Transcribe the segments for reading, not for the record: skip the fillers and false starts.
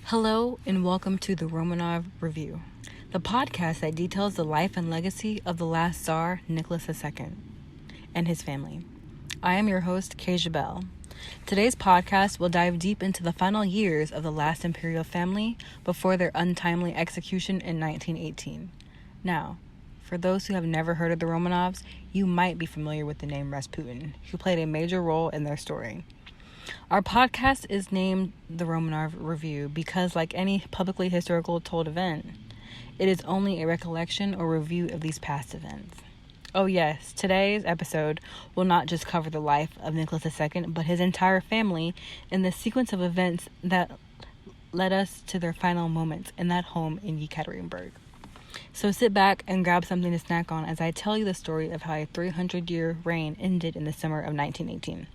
Hello and welcome to the Romanov Review, the podcast that details the life and legacy of the last Tsar, Nicholas II, and his family. I am your host, Kasia Bell. Today's podcast will dive deep into the final years of the last imperial family before their untimely execution in 1918. Now, for those who have never heard of the Romanovs, you might be familiar with the name Rasputin, who played a major role in their story. Our podcast is named the Romanov Review because, like any publicly historical told event, it is only a recollection or review of these past events. Oh yes, today's episode will not just cover the life of Nicholas II, but his entire family and the sequence of events that led us to their final moments in that home in Yekaterinburg. So sit back and grab something to snack on as I tell you the story of how a 300-year reign ended in the summer of 1918.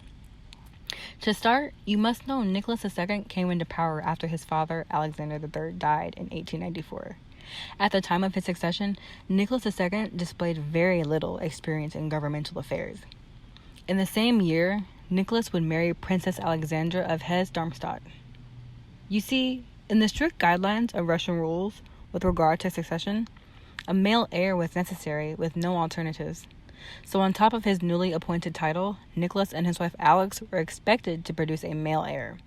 To start, you must know Nicholas II came into power after his father, Alexander III, died in 1894. At the time of his succession, Nicholas II displayed very little experience in governmental affairs. In the same year, Nicholas would marry Princess Alexandra of Hesse-Darmstadt. You see, in the strict guidelines of Russian rules with regard to succession, a male heir was necessary with no alternatives. So on top of his newly appointed title, Nicholas and his wife Alex were expected to produce a male heir.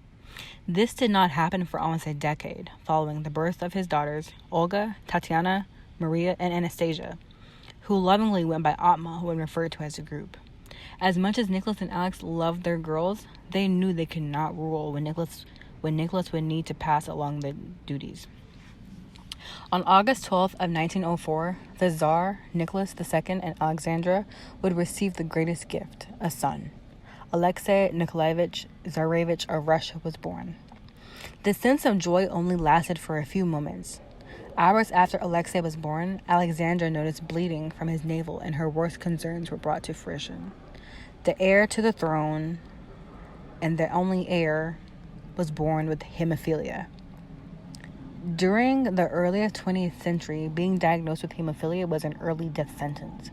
This did not happen for almost a decade following the birth of his daughters, Olga, Tatiana, Maria, and Anastasia, who lovingly went by Atma when referred to as a group. As much as Nicholas and Alex loved their girls, they knew they could not rule when Nicholas would need to pass along the duties. On August 12th of 1904, the Tsar, Nicholas II, and Alexandra would receive the greatest gift, a son. Alexei Nikolaevich Tsarevich of Russia was born. The sense of joy only lasted for a few moments. Hours after Alexei was born, Alexandra noticed bleeding from his navel and her worst concerns were brought to fruition. The heir to the throne and the only heir was born with hemophilia. During the early 20th century, being diagnosed with hemophilia was an early death sentence.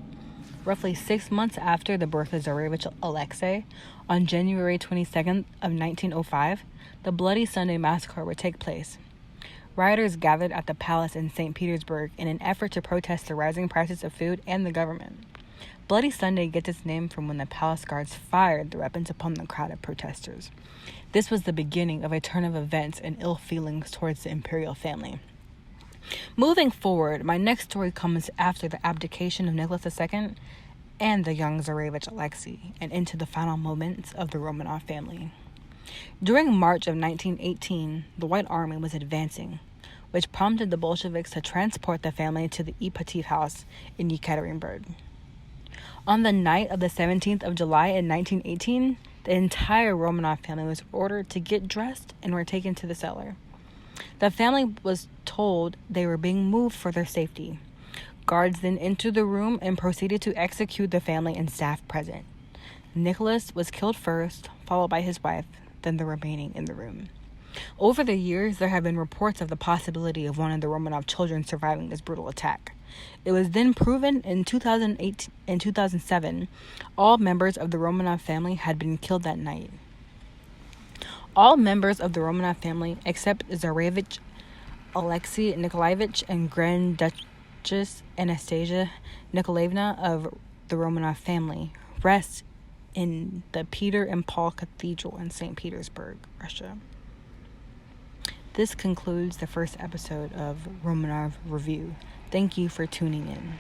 Roughly 6 months after the birth of Tsarevich Alexei, on January 22nd of 1905, the Bloody Sunday Massacre would take place. Rioters gathered at the palace in St. Petersburg in an effort to protest the rising prices of food and the government. Bloody Sunday gets its name from when the palace guards fired the weapons upon the crowd of protesters. This was the beginning of a turn of events and ill feelings towards the imperial family. Moving forward, my next story comes after the abdication of Nicholas II and the young Tsarevich Alexei, and into the final moments of the Romanov family. During March of 1918, the White Army was advancing, which prompted the Bolsheviks to transport the family to the Ipativ house in Yekaterinburg. On the night of the 17th of July in 1918, the entire Romanov family was ordered to get dressed and were taken to the cellar. The family was told they were being moved for their safety. Guards then entered the room and proceeded to execute the family and staff present. Nicholas was killed first, followed by his wife, then the remaining in the room. Over the years, there have been reports of the possibility of one of the Romanov children surviving this brutal attack. It was then proven in 2008 and 2007, all members of the Romanov family had been killed that night. All members of the Romanov family, except Tsarevich Alexei Nikolaevich and Grand Duchess Anastasia Nikolaevna of the Romanov family, rest in the Peter and Paul Cathedral in St. Petersburg, Russia. This concludes the first episode of Romanov Review. Thank you for tuning in.